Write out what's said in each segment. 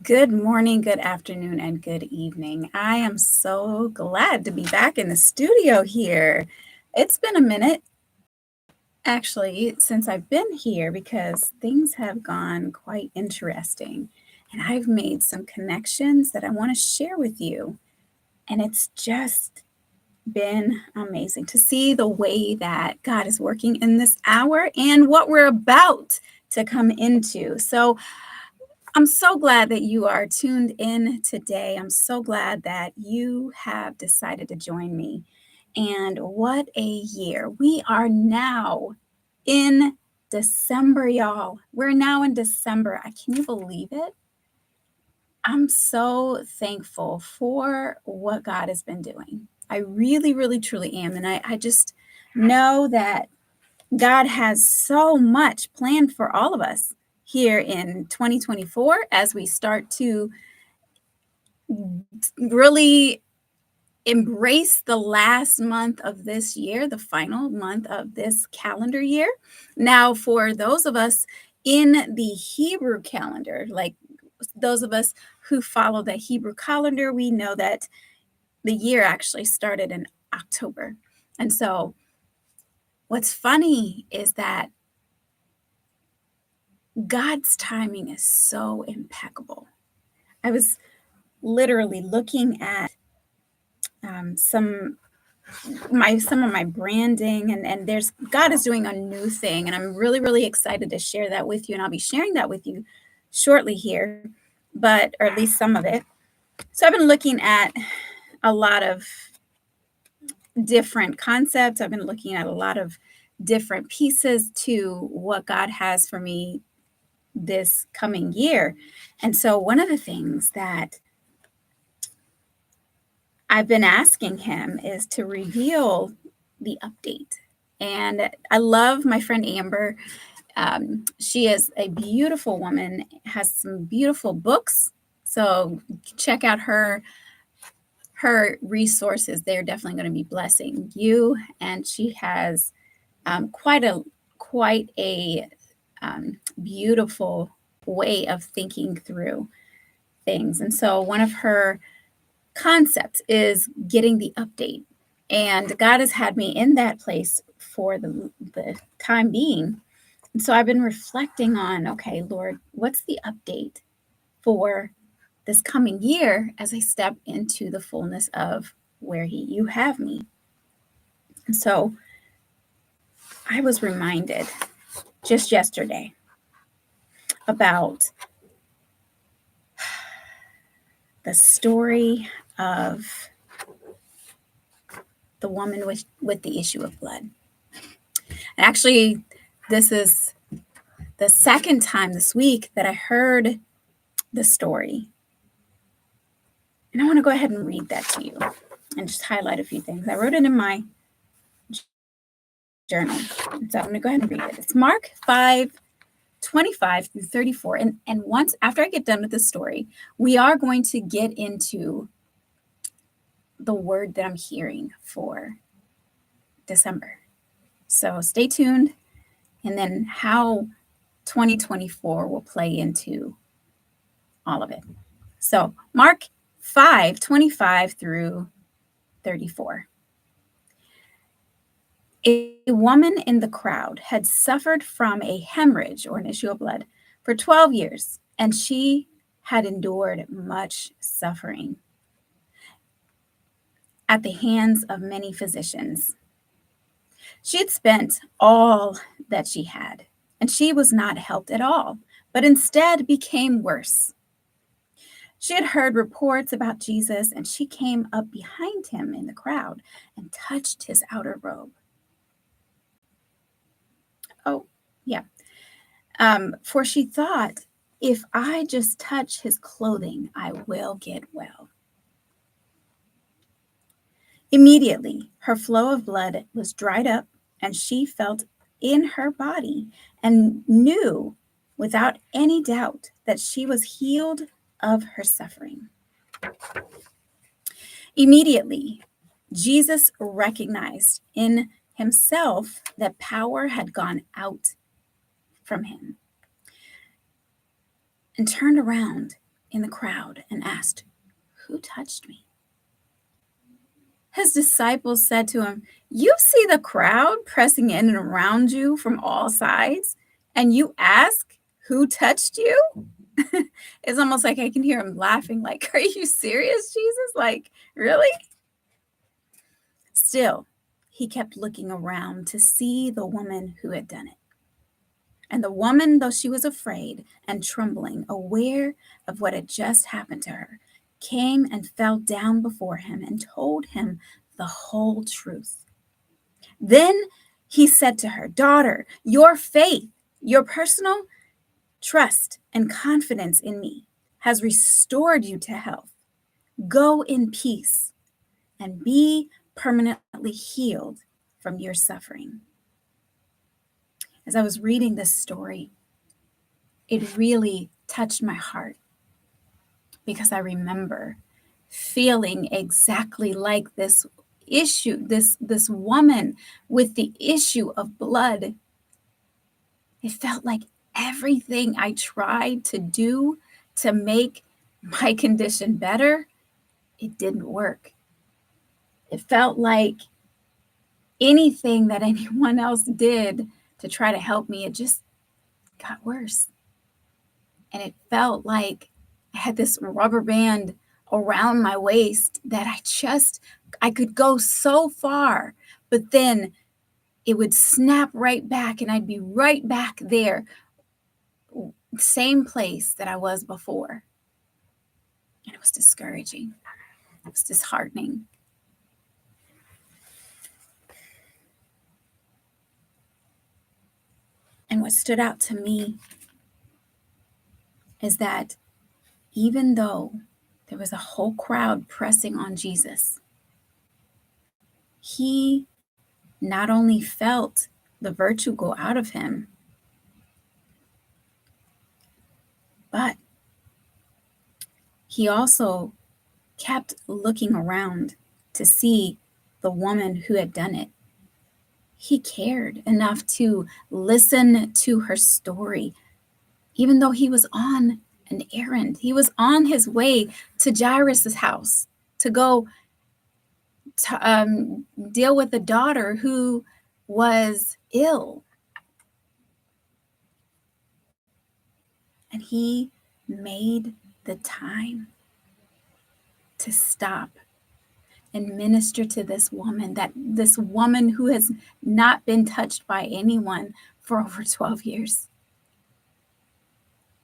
Good morning, good afternoon, and good evening. I am so glad to be back in the studio here. It's been a minute, actually, since I've been here because things have gone quite interesting. And I've made some connections that I want to share with you. And it's just been amazing to see the way that God is working in this hour and what we're about to come into. So, I'm so glad that you are tuned in today. I'm so glad that you have decided to join me. And what a year. We are now in December, y'all. We're now in December. Can you believe it? I'm so thankful for what God has been doing. I really, really, truly am. And I just know that God has so much planned for all of us here in 2024 as we start to really embrace the last month of this year, the final month of this calendar year. Now, for those of us in the Hebrew calendar, like those of us who follow the Hebrew calendar, we know that the year actually started in October. And so, what's funny is that God's timing is so impeccable. I was literally looking at some of my branding, and there's God is doing a new thing, and I'm really, really excited to share that with you, and I'll be sharing that with you shortly here, but or at least some of it. So I've been looking at a lot of different concepts. I've been looking at a lot of different pieces to what God has for me this coming year. And so one of the things that I've been asking him is to reveal the update. And I love my friend Amber. She is a beautiful woman, has some beautiful books. So check out her resources. They're definitely going to be blessing you. And she has quite a beautiful way of thinking through things. And so one of her concepts is getting the update. And God has had me in that place for the time being. And so I've been reflecting on, okay, Lord, what's the update for this coming year as I step into the fullness of where you have me? And so I was reminded just yesterday about the story of the woman with the issue of blood. And actually, this is the second time this week that I heard the story. And I want to go ahead and read that to you and just highlight a few things. I wrote it in my journal. So I'm going to go ahead and read it. It's Mark 5:25 through 34. And once after I get done with the story, we are going to get into the word that I'm hearing for December. So stay tuned, and then how 2024 will play into all of it. So Mark 5:25 through 34. A woman in the crowd had suffered from a hemorrhage or an issue of blood for 12 years, and she had endured much suffering at the hands of many physicians. She had spent all that she had, and she was not helped at all, but instead became worse. She had heard reports about Jesus, and she came up behind him in the crowd and touched his outer robe. Oh, yeah. For she thought, if I just touch his clothing, I will get well. Immediately, her flow of blood was dried up, and she felt in her body and knew without any doubt that she was healed of her suffering. Immediately, Jesus recognized in himself that power had gone out from him and turned around in the crowd and asked, "Who touched me?" His disciples said to him, "You see the crowd pressing in and around you from all sides, and you ask, 'Who touched you?'" It's almost like I can hear him laughing, like, "Are you serious, Jesus? Like, really?" Still, he kept looking around to see the woman who had done it. And the woman, though she was afraid and trembling, aware of what had just happened to her, came and fell down before him and told him the whole truth. Then he said to her, "Daughter, your faith, your personal trust and confidence in me has restored you to health. Go in peace and be permanently healed from your suffering." As I was reading this story, it really touched my heart because I remember feeling exactly like this issue, this woman with the issue of blood. It felt like everything I tried to do to make my condition better, it didn't work. It felt like anything that anyone else did to try to help me, it just got worse. And it felt like I had this rubber band around my waist that I could go so far, but then it would snap right back and I'd be right back there, same place that I was before. And it was discouraging. It was disheartening. And what stood out to me is that even though there was a whole crowd pressing on Jesus, he not only felt the virtue go out of him, but he also kept looking around to see the woman who had done it. He cared enough to listen to her story, even though he was on an errand. He was on his way to Jairus' house to go to deal with a daughter who was ill. And he made the time to stop and minister to this woman who has not been touched by anyone for over 12 years,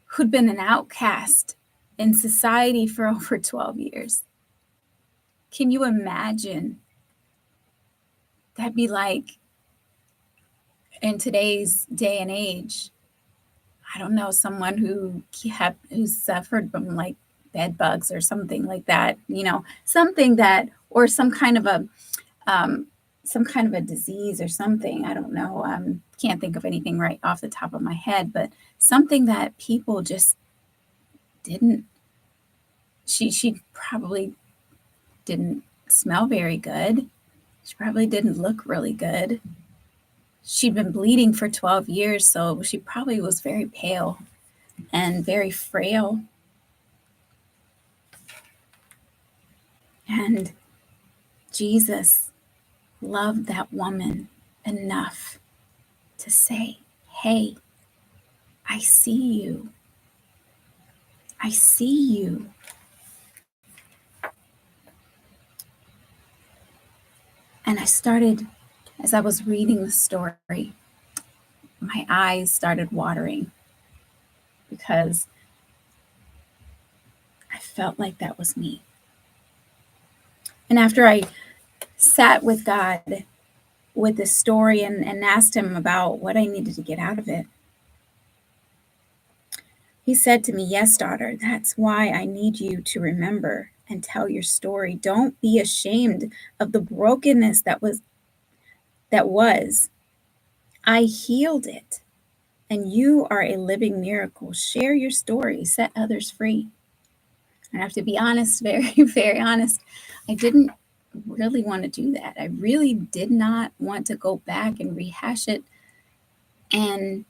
who'd been an outcast in society for over 12 years. Can you imagine? That'd be like, in today's day and age, I don't know, someone who suffered from like bed bugs or something like that, something that, or some kind of a disease or something. I don't know. Can't think of anything right off the top of my head, but something that people just didn't. She probably didn't smell very good. She probably didn't look really good. She'd been bleeding for 12 years, so she probably was very pale and very frail. And Jesus loved that woman enough to say, "Hey, I see you. I see you." And as I was reading the story, my eyes started watering because I felt like that was me. And after I sat with God with this story and asked him about what I needed to get out of it, he said to me, "Yes, daughter, that's why I need you to remember and tell your story. Don't be ashamed of the brokenness that was. I healed it, and you are a living miracle. Share your story, set others free." I have to be honest, very, very honest. I didn't really want to do that. I really did not want to go back and rehash it. And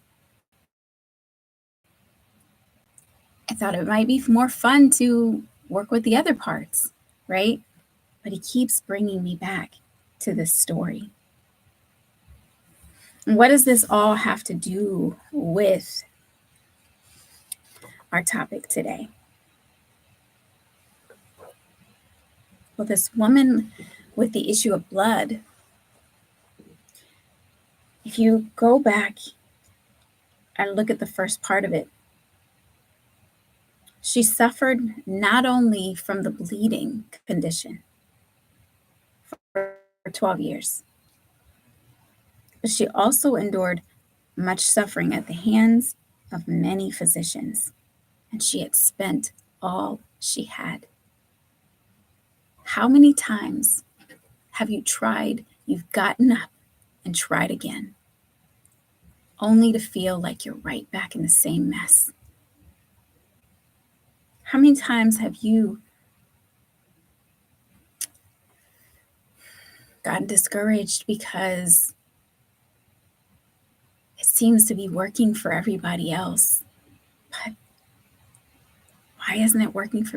thought it might be more fun to work with the other parts, right? But he keeps bringing me back to this story. And what does this all have to do with our topic today? Well, this woman with the issue of blood, if you go back and look at the first part of it, she suffered not only from the bleeding condition for 12 years, but she also endured much suffering at the hands of many physicians, and she had spent all she had. How many times have you tried, you've gotten up and tried again, only to feel like you're right back in the same mess? How many times have you gotten discouraged because it seems to be working for everybody else, but why isn't it working for me?